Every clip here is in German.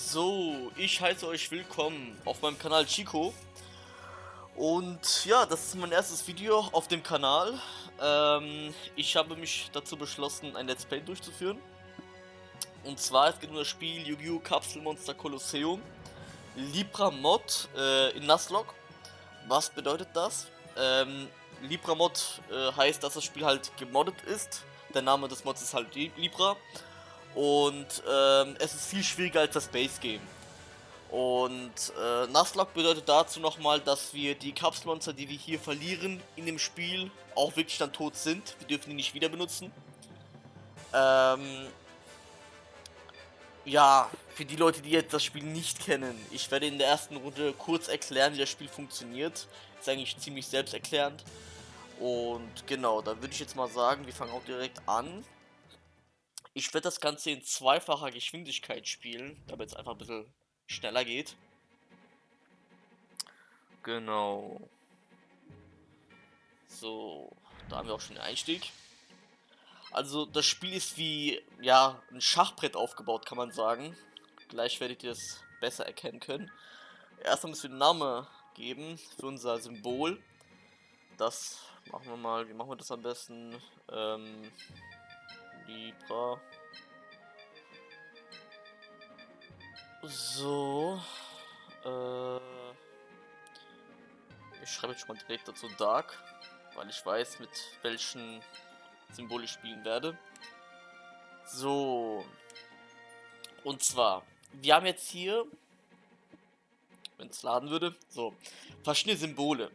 So, ich heiße euch willkommen auf meinem Kanal Chico. Und ja, das ist mein erstes Video auf dem Kanal. Ich habe mich dazu beschlossen, ein Let's Play durchzuführen. Und zwar, es geht um das Spiel Yu-Gi-Oh! Kapselmonster Colosseum Libra Mod in Nuzlocke. Was bedeutet das? Libra Mod heißt, dass das Spiel halt gemoddet ist. Der Name des Mods ist halt Libra. Und es ist viel schwieriger als das Base Game. Und Nuzlocke bedeutet dazu nochmal, dass wir die Kapselmonster, die wir hier verlieren in dem Spiel, auch wirklich dann tot sind. Wir dürfen die nicht wieder benutzen. Ja, für die Leute, die jetzt das Spiel nicht kennen, ich werde in der ersten Runde kurz erklären, wie das Spiel funktioniert. Ist eigentlich ziemlich selbsterklärend. Und genau, da würde ich jetzt mal sagen, wir fangen auch direkt an. Ich werde das Ganze in zweifacher Geschwindigkeit spielen, damit es einfach ein bisschen schneller geht. Genau. So, da haben wir auch schon den Einstieg. Also das Spiel ist wie, ja, ein Schachbrett aufgebaut, kann man sagen. Gleich werdet ihr es besser erkennen können. Erstmal müssen wir einen Namen geben für unser Symbol. Das machen wir mal, wie machen wir das am besten? Libra. So. Ich schreibe jetzt schon mal direkt dazu Dark, weil ich weiß, mit welchen Symbol ich spielen werde. So. Und zwar, wir haben jetzt hier, wenn es laden würde, so, verschiedene Symbole.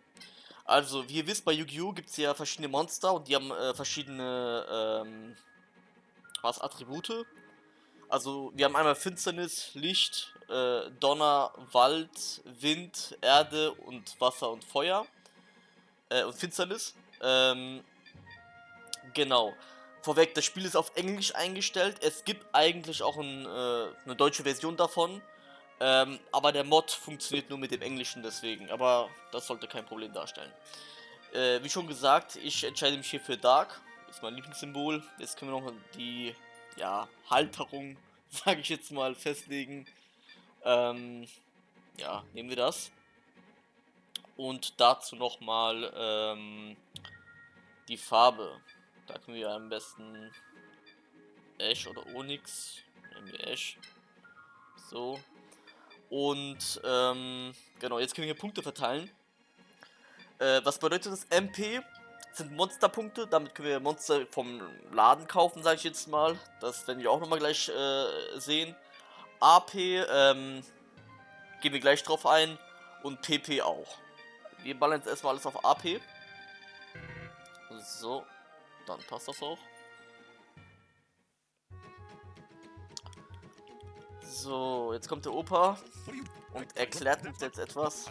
Also, wie ihr wisst, bei Yu-Gi-Oh! Gibt es ja verschiedene Monster und die haben verschiedene Attribute. Also, wir haben einmal Finsternis, Licht, Donner, Wald, Wind, Erde und Wasser und Feuer. Und Finsternis. Genau. Vorweg, das Spiel ist auf Englisch eingestellt. Es gibt eigentlich auch eine deutsche Version davon. Aber der Mod funktioniert nur mit dem Englischen deswegen. Aber das sollte kein Problem darstellen. Wie schon gesagt, ich entscheide mich hier für Dark. Ist mein Lieblingssymbol. Jetzt können wir noch die, ja, Halterung, sage ich jetzt mal, festlegen. Ja, nehmen wir das. Und dazu nochmal die Farbe. Da können wir am besten Ash oder Onyx. Nehmen wir Ash. So. Und genau, jetzt können wir hier Punkte verteilen. Was bedeutet das? MP sind Monsterpunkte. Damit können wir Monster vom Laden kaufen, sage ich jetzt mal. Das werden wir auch nochmal gleich sehen. AP gehen wir gleich drauf ein. Und PP auch. Wir ballern jetzt erstmal alles auf AP. So, dann passt das auch. So, jetzt kommt der Opa und erklärt uns jetzt etwas,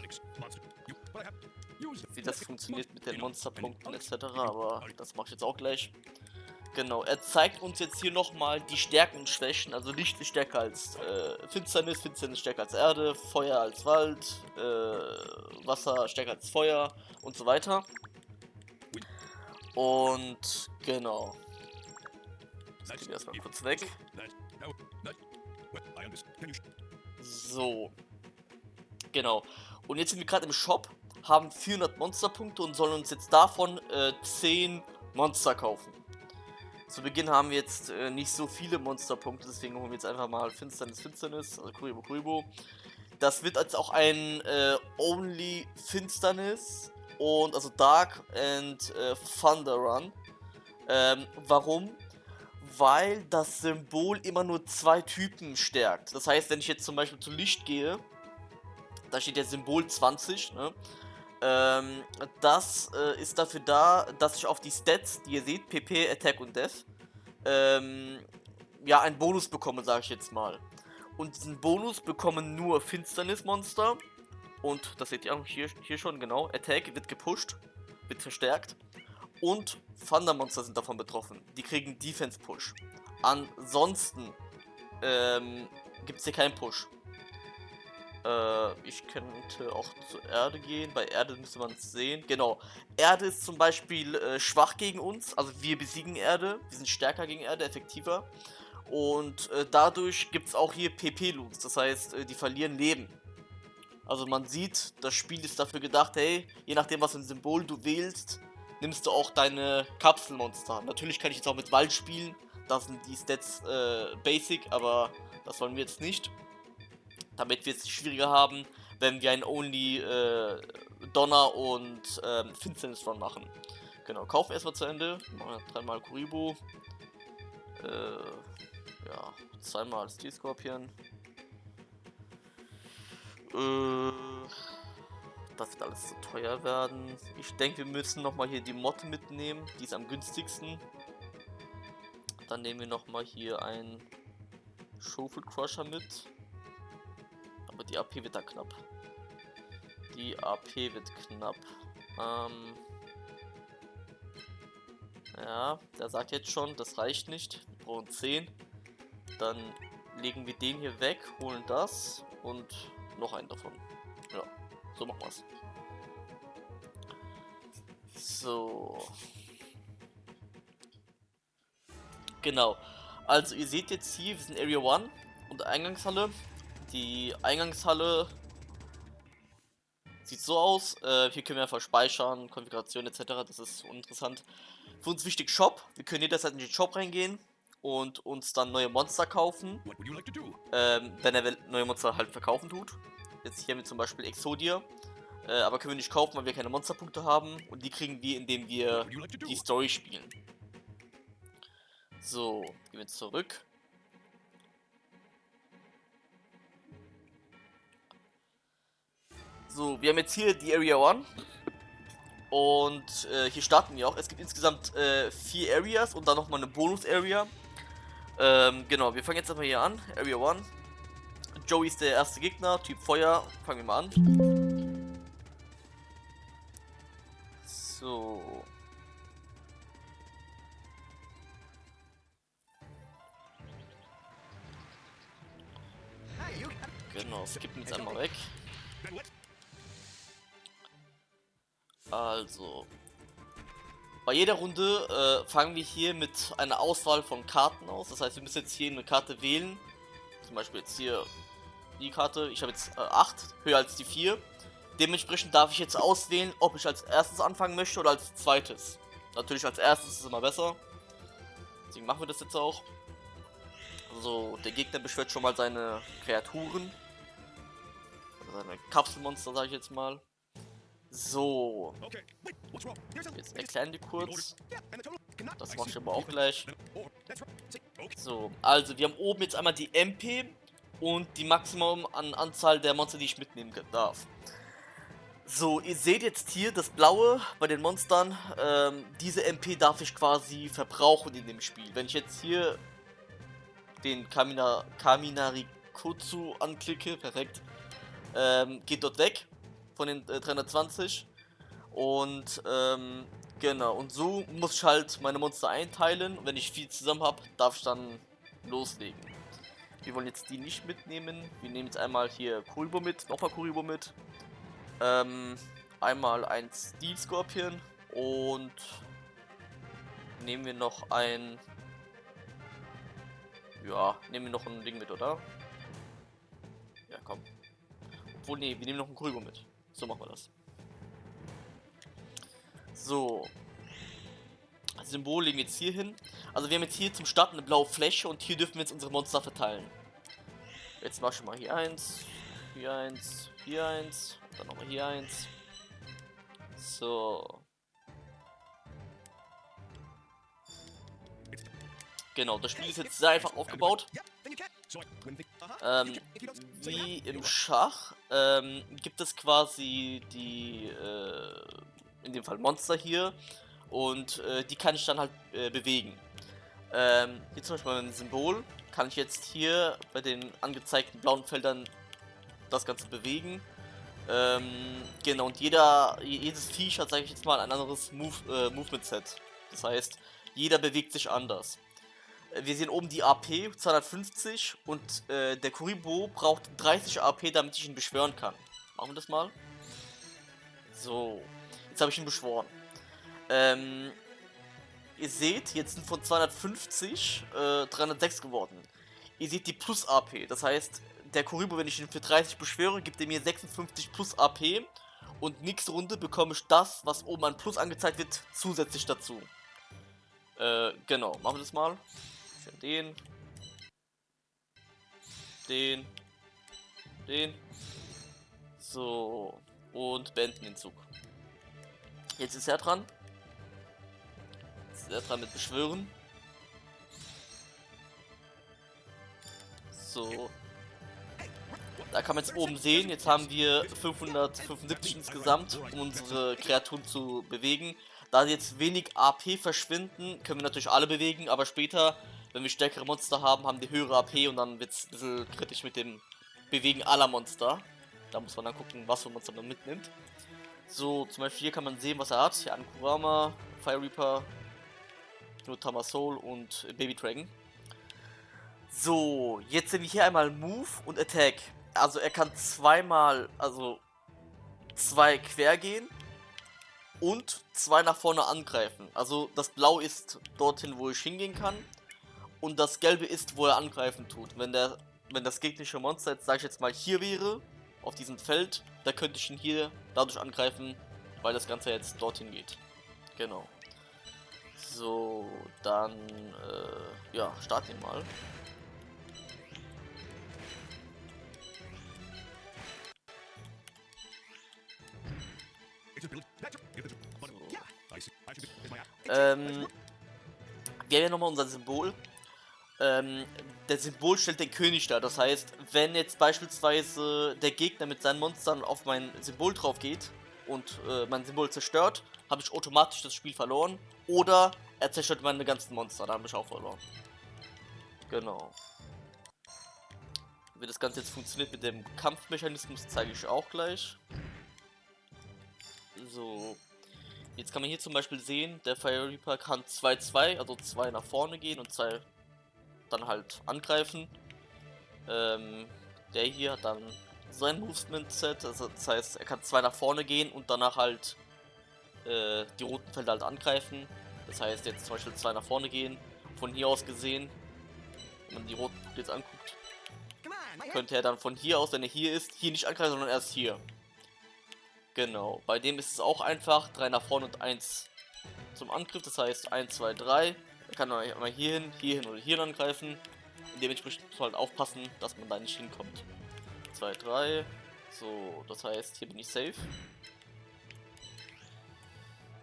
wie das funktioniert mit den Monsterpunkten etc. Aber das mache ich jetzt auch gleich. Genau, er zeigt uns jetzt hier nochmal die Stärken und Schwächen. Also Licht ist stärker als Finsternis, Finsternis stärker als Erde, Feuer als Wald, Wasser stärker als Feuer und so weiter. Und genau. Das gehen wir erstmal kurz weg. So. Genau. Und jetzt sind wir gerade im Shop, haben 400 Monsterpunkte und sollen uns jetzt davon 10 Monster kaufen. Zu Beginn haben wir jetzt nicht so viele Monsterpunkte, deswegen holen wir jetzt einfach mal Finsternis, also Kuribo, Kuribo. Das wird als auch ein Only Finsternis und also Dark and Thunder Run. Warum? Weil das Symbol immer nur zwei Typen stärkt. Das heißt, wenn ich jetzt zum Beispiel zu Licht gehe, da steht der Symbol 20, ne? Das ist dafür da, dass ich auf die Stats, die ihr seht, PP, Attack und Death, ja, einen Bonus bekomme, sage ich jetzt mal. Und diesen Bonus bekommen nur Finsternismonster. Und das seht ihr auch hier schon, genau. Attack wird gepusht, wird verstärkt. Und Thundermonster sind davon betroffen. Die kriegen Defense Push. Ansonsten gibt es hier keinen Push. Ich könnte auch zur Erde gehen. Bei Erde müsste man es sehen. Genau. Erde ist zum Beispiel schwach gegen uns. Also wir besiegen Erde. Wir sind stärker gegen Erde, effektiver. Und dadurch gibt es auch hier PP-Loots, das heißt, die verlieren Leben. Also man sieht, das Spiel ist dafür gedacht, hey, je nachdem was für ein Symbol du wählst, nimmst du auch deine Kapselmonster. Natürlich kann ich jetzt auch mit Wald spielen, da sind die Stats basic, aber das wollen wir jetzt nicht. Damit wir es schwieriger haben, wenn wir ein Only Donner und Finsternis Run machen. Genau, kaufen erstmal zu Ende. Machen wir 3-mal Kuribo. Ja, 2-mal Steel Scorpion. Das wird alles zu teuer werden. Ich denke, wir müssen nochmal hier die Motte mitnehmen. Die ist am günstigsten. Dann nehmen wir nochmal hier einen Shovel Crusher mit. Aber die AP wird da knapp. Die AP wird knapp. Ja, der sagt jetzt schon, das reicht nicht. Wir brauchen 10. Dann legen wir den hier weg, holen das und noch einen davon. Ja, so machen wir's. So. Genau. Also ihr seht jetzt hier, wir sind Area 1 und Eingangshalle. Die Eingangshalle sieht so aus. Hier können wir einfach speichern, Konfiguration etc. Das ist uninteressant. Für uns wichtig Shop. Wir können jederzeit in den Shop reingehen und uns dann neue Monster kaufen. Wenn er neue Monster halt verkaufen tut. Jetzt hier haben wir zum Beispiel Exodia. Aber können wir nicht kaufen, weil wir keine Monsterpunkte haben. Und die kriegen wir, indem wir die Story spielen. So, gehen wir zurück. So, wir haben jetzt hier die Area 1. Und hier starten wir auch. Es gibt insgesamt 4 Areas und dann nochmal eine Bonus-Area. Genau, wir fangen jetzt erstmal hier an. Area 1. Joey ist der erste Gegner, Typ Feuer. Fangen wir mal an. So. Genau, skippen jetzt einmal weg. Also. Bei jeder Runde fangen wir hier mit einer Auswahl von Karten aus. Das heißt, wir müssen jetzt hier eine Karte wählen. Zum Beispiel jetzt hier die Karte. Ich habe jetzt 8, höher als die 4. Dementsprechend darf ich jetzt auswählen, ob ich als erstes anfangen möchte oder als zweites. Natürlich als erstes ist immer besser. Deswegen machen wir das jetzt auch. So, der Gegner beschwört schon mal seine Kreaturen. Seine Kapselmonster, sage ich jetzt mal. So. Jetzt erklären die kurz. Das mache ich aber auch gleich. So, also wir haben oben jetzt einmal die MP und die Maximum an Anzahl der Monster, die ich mitnehmen darf. So, ihr seht jetzt hier das Blaue bei den Monstern. Diese MP darf ich quasi verbrauchen in dem Spiel. Wenn ich jetzt hier den Kaminarikotsu anklicke, perfekt, geht dort weg von den 320. Und genau, und so muss ich halt meine Monster einteilen. Und wenn ich viel zusammen habe, darf ich dann loslegen. Wir wollen jetzt die nicht mitnehmen. Wir nehmen jetzt einmal hier Kuribo mit, nochmal Kuribo mit. Einmal ein Steel Scorpion und nehmen wir noch ein. Ja, nehmen wir noch ein Ding mit, oder? Ja, komm. Obwohl, nee, wir nehmen noch ein Kuribo mit. So machen wir das. So. Das Symbol legen wir jetzt hier hin. Also wir haben jetzt hier zum Start eine blaue Fläche und hier dürfen wir jetzt unsere Monster verteilen. Jetzt mach ich mal hier eins, hier eins, hier eins, dann nochmal hier eins. So. Genau, das Spiel ist jetzt sehr einfach aufgebaut. Wie im Schach gibt es quasi die, in dem Fall Monster hier. Und die kann ich dann halt bewegen. Hier zum Beispiel ein Symbol. Kann ich jetzt hier bei den angezeigten blauen Feldern das Ganze bewegen. Genau, und jedes Viech hat, sage ich jetzt mal, ein anderes Movement-Set. Das heißt, jeder bewegt sich anders. Wir sehen oben die AP, 250, und der Kuribo braucht 30 AP, damit ich ihn beschwören kann. Machen wir das mal. So, jetzt habe ich ihn beschworen. ihr seht, jetzt sind von 250 306 geworden. Ihr seht die Plus AP, das heißt, der Kuriboh, wenn ich ihn für 30 beschwöre, gibt er mir 56 Plus AP und nächste Runde bekomme ich das, was oben an Plus angezeigt wird, zusätzlich dazu. Genau, machen wir das mal. Den. Den. So. Und beenden den Zug. Jetzt ist er dran. Jetzt ist er dran mit Beschwören. So. Da kann man jetzt oben sehen, jetzt haben wir 575 insgesamt, um unsere Kreaturen zu bewegen. Da jetzt wenig AP verschwinden, können wir natürlich alle bewegen, aber später, wenn wir stärkere Monster haben, haben die höhere AP und dann wird es ein bisschen kritisch mit dem Bewegen aller Monster. Da muss man dann gucken, was für Monster man mitnimmt. So, zum Beispiel hier kann man sehen, was er hat. Hier Ankurama, Fire Reaper, Tamasol und Baby Dragon. So, jetzt sehen wir hier einmal Move und Attack. Also er kann zweimal, also zwei quer gehen und zwei nach vorne angreifen. Also das Blau ist dorthin, wo ich hingehen kann und das Gelbe ist, wo er angreifen tut. Wenn das gegnerische Monster jetzt, sage ich jetzt mal, hier wäre, auf diesem Feld, da könnte ich ihn hier dadurch angreifen, weil das Ganze jetzt dorthin geht. Genau. So, dann, ja, starten wir mal. Wir haben ja nochmal unser Symbol. Der Symbol stellt den König dar. Das heißt, wenn jetzt beispielsweise der Gegner mit seinen Monstern auf mein Symbol drauf geht und mein Symbol zerstört, habe ich automatisch das Spiel verloren. Oder er zerstört meine ganzen Monster, da habe ich auch verloren. Genau. Wie das Ganze jetzt funktioniert mit dem Kampfmechanismus, zeige ich auch gleich. So. Jetzt kann man hier zum Beispiel sehen, der Fire Reaper kann 2-2, also 2 nach vorne gehen und 2 dann halt angreifen. Der hier hat dann sein Movement-Set, also das heißt, er kann 2 nach vorne gehen und danach halt die roten Felder halt angreifen. Das heißt, jetzt zum Beispiel 2 nach vorne gehen. Von hier aus gesehen, wenn man die roten Punkte jetzt anguckt, könnte er dann von hier aus, wenn er hier ist, hier nicht angreifen, sondern erst hier. Genau, bei dem ist es auch einfach, 3 nach vorne und 1 zum Angriff, das heißt 1, 2, 3. Er kann mal hier hin oder hier angreifen. Und dementsprechend muss man halt aufpassen, dass man da nicht hinkommt. 2, 3. So, das heißt, hier bin ich safe.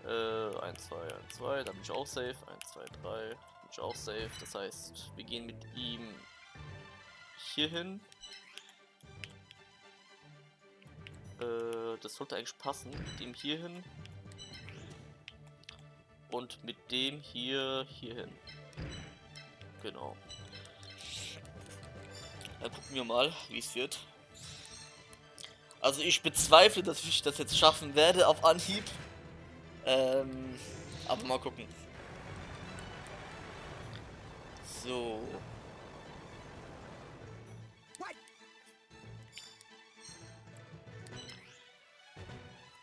1, 2, 1, 2, dann bin ich auch safe. 1, 2, 3, bin ich auch safe. Das heißt, wir gehen mit ihm hier hin. Das sollte eigentlich passen. Mit dem hier hin. Und mit dem hier hin. Genau. Dann gucken wir mal, wie es wird. Also ich bezweifle, dass ich das jetzt schaffen werde auf Anhieb. Aber mal gucken. So.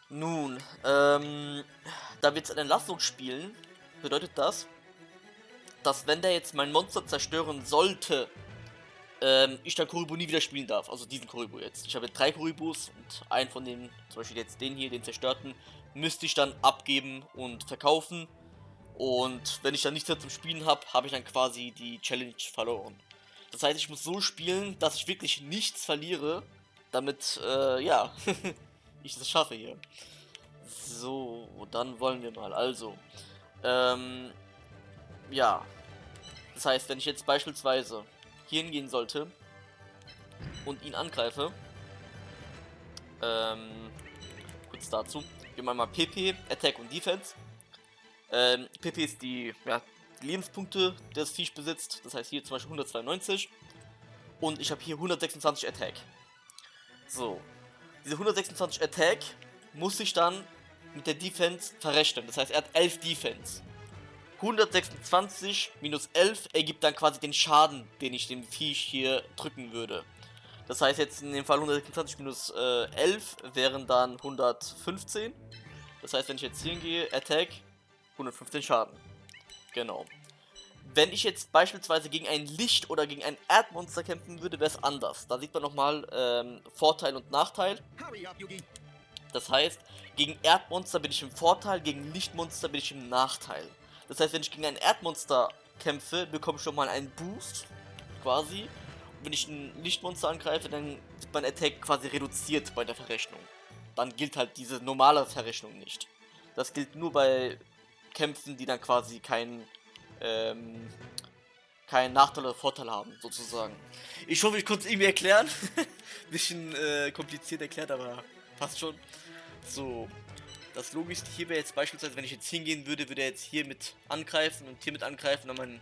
Nun, da wir jetzt eine Entlassung spielen, bedeutet das, dass wenn der jetzt mein Monster zerstören sollte, ich dann Kuriboh nie wieder spielen darf. Also diesen Kuriboh jetzt. Ich habe 3 Kuribos und einen von denen, zum Beispiel jetzt den hier, den zerstörten, müsste ich dann abgeben und verkaufen. Und wenn ich dann nichts mehr zum Spielen habe, habe ich dann quasi die Challenge verloren. Das heißt, ich muss so spielen, dass ich wirklich nichts verliere, damit, ja, ich das schaffe hier. So, dann wollen wir mal. Also, ja. Das heißt, wenn ich jetzt beispielsweise hier hingehen sollte und ihn angreife, kurz dazu, wir machen mal PP, Attack und Defense. PP ist die, ja, die Lebenspunkte, die das Viech besitzt, das heißt hier zum Beispiel 192 und ich habe hier 126 Attack. So, diese 126 Attack muss ich dann mit der Defense verrechnen, das heißt er hat 11 Defense. 126 minus 11 ergibt dann quasi den Schaden, den ich dem Viech hier drücken würde. Das heißt jetzt in dem Fall 126 minus 11 wären dann 115. Das heißt, wenn ich jetzt hier hingehe, Attack, 115 Schaden. Genau. Wenn ich jetzt beispielsweise gegen ein Licht- oder gegen ein Erdmonster kämpfen würde, wäre es anders. Da sieht man nochmal Vorteil und Nachteil. Das heißt, gegen Erdmonster bin ich im Vorteil, gegen Lichtmonster bin ich im Nachteil. Das heißt, wenn ich gegen ein Erdmonster kämpfe, bekomme ich schon mal einen Boost, quasi. Und wenn ich ein Lichtmonster angreife, dann wird mein Attack quasi reduziert bei der Verrechnung. Dann gilt halt diese normale Verrechnung nicht. Das gilt nur bei Kämpfen, die dann quasi ähm, keinen Nachteil oder Vorteil haben, sozusagen. Ich hoffe, ich konnte es irgendwie erklären. Bisschen kompliziert erklärt, aber passt schon. So, das Logischste hier wäre jetzt beispielsweise, wenn ich jetzt hingehen würde, würde er jetzt hier mit angreifen und hier mit angreifen, dann mein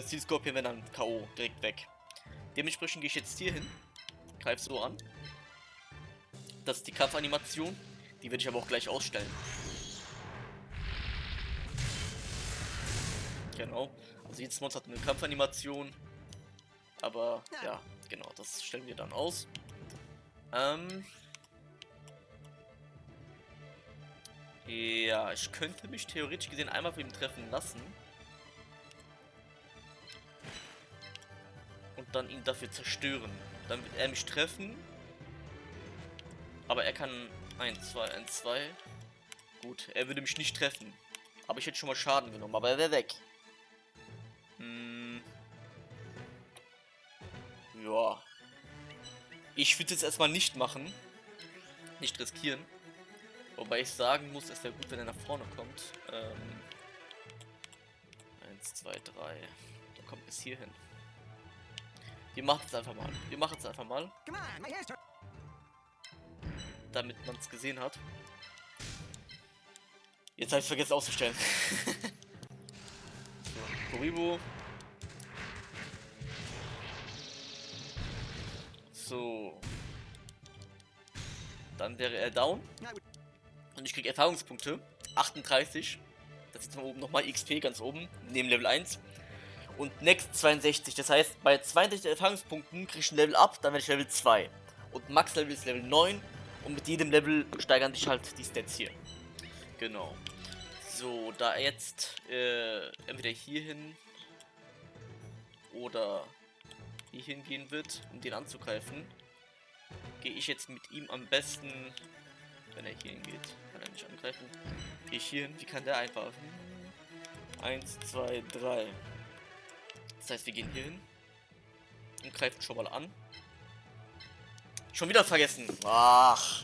Steel Scorpion wäre dann K.O. direkt weg. Dementsprechend gehe ich jetzt hier hin, greife so an. Das ist die Kampfanimation, die werde ich aber auch gleich ausstellen. Genau, also jedes Monster hat eine Kampfanimation, aber ja, genau, das stellen wir dann aus. Ja, ich könnte mich theoretisch gesehen einmal von ihm treffen lassen. Und dann ihn dafür zerstören. Dann wird er mich treffen. Aber er kann 1, 2, 1, 2. Gut, er würde mich nicht treffen. Aber ich hätte schon mal Schaden genommen, aber er wäre weg. Ja. Ich würde es jetzt erstmal nicht machen. Nicht riskieren. Wobei ich sagen muss, es wäre gut, wenn er nach vorne kommt. 1, 2, 3. Der kommt bis hierhin. Wir machen es einfach mal. Wir machen es einfach mal. Damit man es gesehen hat. Jetzt habe ich vergessen auszustellen. So, Kuribo. So. Dann wäre er down. Und ich kriege Erfahrungspunkte. 38. Das ist oben nochmal XP ganz oben. Neben Level 1. Und Next 62. Das heißt, bei 62 Erfahrungspunkten kriege ich ein Level up, dann werde ich Level 2. Und Max Level ist Level 9. Und mit jedem Level steigern sich halt die Stats hier. Genau. So, da er jetzt entweder hierhin oder hier hingehen wird, um den anzugreifen, gehe ich jetzt mit ihm am besten, wenn er hier hingeht, kann er nicht angreifen, gehe ich hier hin, wie kann der einfach? 1, 2, 3. Das heißt, wir gehen hier hin und greifen schon mal an. Schon wieder vergessen. Ach.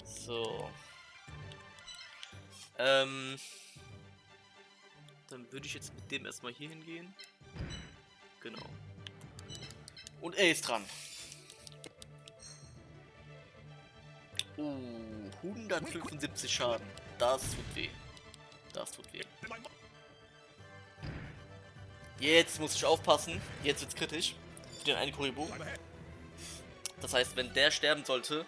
So. Dann würde ich jetzt mit dem erstmal hier hingehen. Genau. Und er ist dran. 175 Schaden. Das tut weh. Das tut weh. Jetzt muss ich aufpassen. Jetzt wird's kritisch. Für den einen Kuribo. Das heißt, wenn der sterben sollte,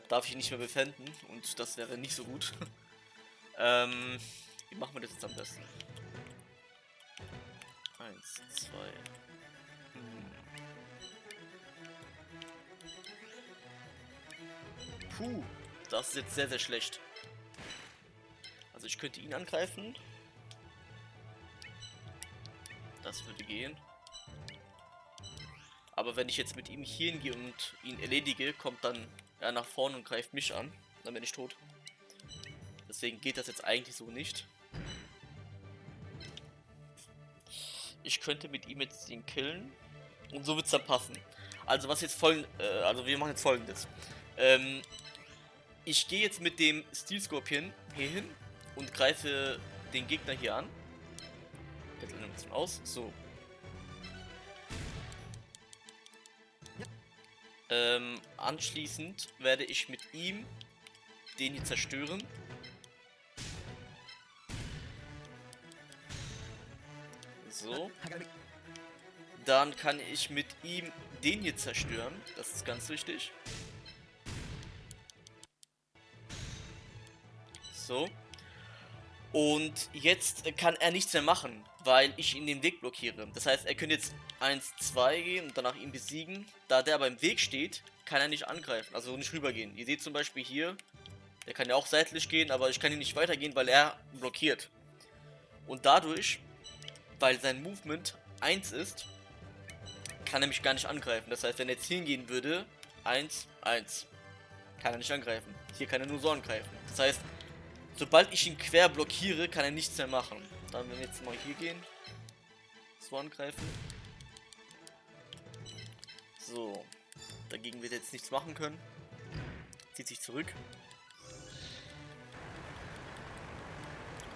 darf ich ihn nicht mehr befänden. Und das wäre nicht so gut. Wie machen wir das jetzt am besten? 1, 2. Puh, das ist jetzt sehr, sehr schlecht. Also ich könnte ihn angreifen. Das würde gehen. Aber wenn ich jetzt mit ihm hier hingehe und ihn erledige, kommt dann er nach vorne und greift mich an. Dann bin ich tot. Deswegen geht das jetzt eigentlich so nicht. Ich könnte mit ihm jetzt ihn killen. Und so wird es dann passen. Also was jetzt also wir machen jetzt folgendes. Ich gehe jetzt mit dem Steel Scorpion hier hin und greife den Gegner hier an. Petzel ein bisschen aus. So. Anschließend werde ich mit ihm den hier zerstören. So. Dann kann ich mit ihm den hier zerstören. Das ist ganz wichtig. So. Und jetzt kann er nichts mehr machen, weil ich ihn den Weg blockiere. Das heißt, er könnte jetzt 1, 2 gehen und danach ihn besiegen. Da der aber im Weg steht, kann er nicht angreifen, also nicht rübergehen. Ihr seht zum Beispiel hier, der kann ja auch seitlich gehen, aber ich kann ihn nicht weitergehen, weil er blockiert. Und dadurch, weil sein Movement 1 ist, kann er mich gar nicht angreifen. Das heißt, wenn er jetzt hingehen würde, 1, 1, kann er nicht angreifen. Hier kann er nur so angreifen. Das heißt, sobald ich ihn quer blockiere, kann er nichts mehr machen. Dann, wenn wir jetzt mal hier gehen, so angreifen. So, dagegen wird er jetzt nichts machen können. Zieht sich zurück.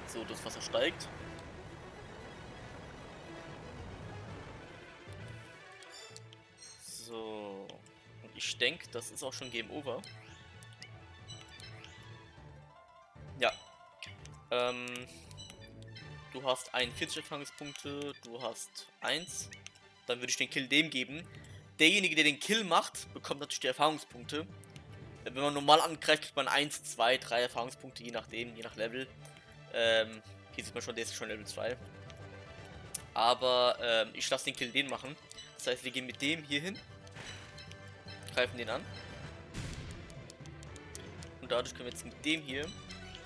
So, das Wasser steigt. So, und ich denke, das ist auch schon Game Over. Ja. Du hast 41 Erfahrungspunkte, du hast 1. Dann würde ich den Kill dem geben. Derjenige, der den Kill macht, bekommt natürlich die Erfahrungspunkte. Wenn man normal angreift, kriegt man 1, 2, 3 Erfahrungspunkte, je nachdem, je nach Level. Hier sieht man schon, der ist schon Level 2. Aber ich lasse den Kill den machen. Das heißt, wir gehen mit dem hier hin, greifen den an. Und dadurch können wir jetzt mit dem hier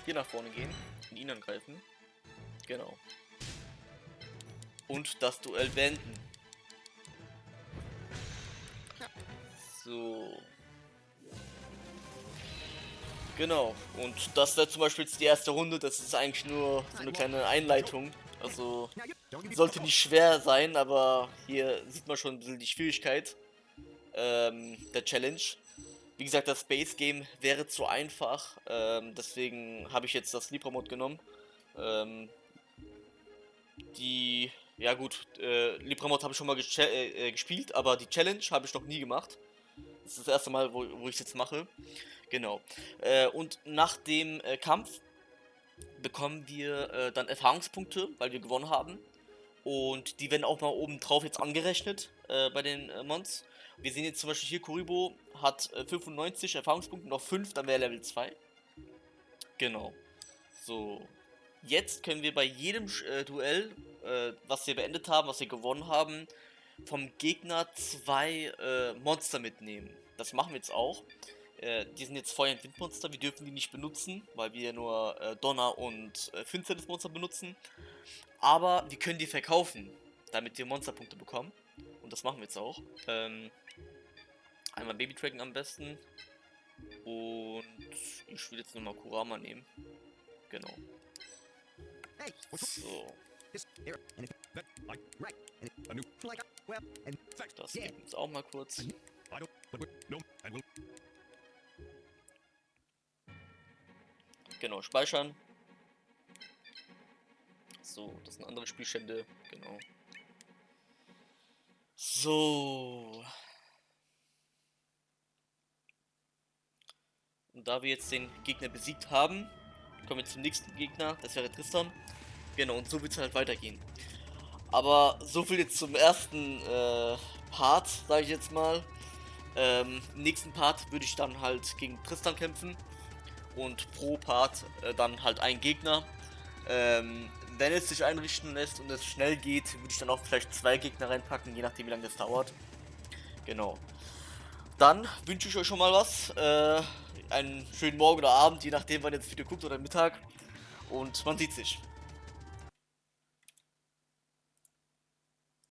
nach vorne gehen und ihn angreifen. Genau. Und das Duell beenden. So. Genau. Und das wäre zum Beispiel jetzt die erste Runde. Das ist eigentlich nur so eine kleine Einleitung. Also sollte nicht schwer sein, aber hier sieht man schon ein bisschen die Schwierigkeit der Challenge. Wie gesagt, das Space Game wäre zu einfach. Deswegen habe ich jetzt das Libra Mod genommen. Ja gut, Libra Mod habe ich schon mal gespielt, aber die Challenge habe ich noch nie gemacht. Das ist das erste Mal, wo ich es jetzt mache. Genau. Und nach dem Kampf bekommen wir dann Erfahrungspunkte, weil wir gewonnen haben. Und die werden auch mal oben drauf jetzt angerechnet bei den Mons. Wir sehen jetzt zum Beispiel hier, Kuribo hat 95 Erfahrungspunkte, noch 5, dann wäre Level 2. Genau. So. Jetzt können wir bei jedem Duell, was wir beendet haben, was wir gewonnen haben, vom Gegner 2 Monster mitnehmen. Das machen wir jetzt auch. Die sind jetzt Feuer- und Windmonster, wir dürfen die nicht benutzen, weil wir nur Donner- und Finsternismonster benutzen. Aber wir können die verkaufen, damit wir Monsterpunkte bekommen. Und das machen wir jetzt auch. Einmal Baby-Dragon am besten. Und ich will jetzt nochmal Kurama nehmen. Genau. So. Das geht jetzt auch mal kurz. Genau, speichern. So, das sind andere Spielstände. Genau. So. Und da wir jetzt den Gegner besiegt haben, kommen wir zum nächsten Gegner. Das wäre Tristan. Genau, und so wird es halt weitergehen. Aber so viel jetzt zum ersten Part, sage ich jetzt mal. Im nächsten Part würde ich dann halt gegen Tristan kämpfen. Und pro Part dann halt ein Gegner. Wenn es sich einrichten lässt und es schnell geht, würde ich dann auch vielleicht 2 Gegner reinpacken, je nachdem wie lange das dauert. Genau. Dann wünsche ich euch schon mal was. Einen schönen Morgen oder Abend, je nachdem wann ihr das Video guckt oder Mittag. Und man sieht sich.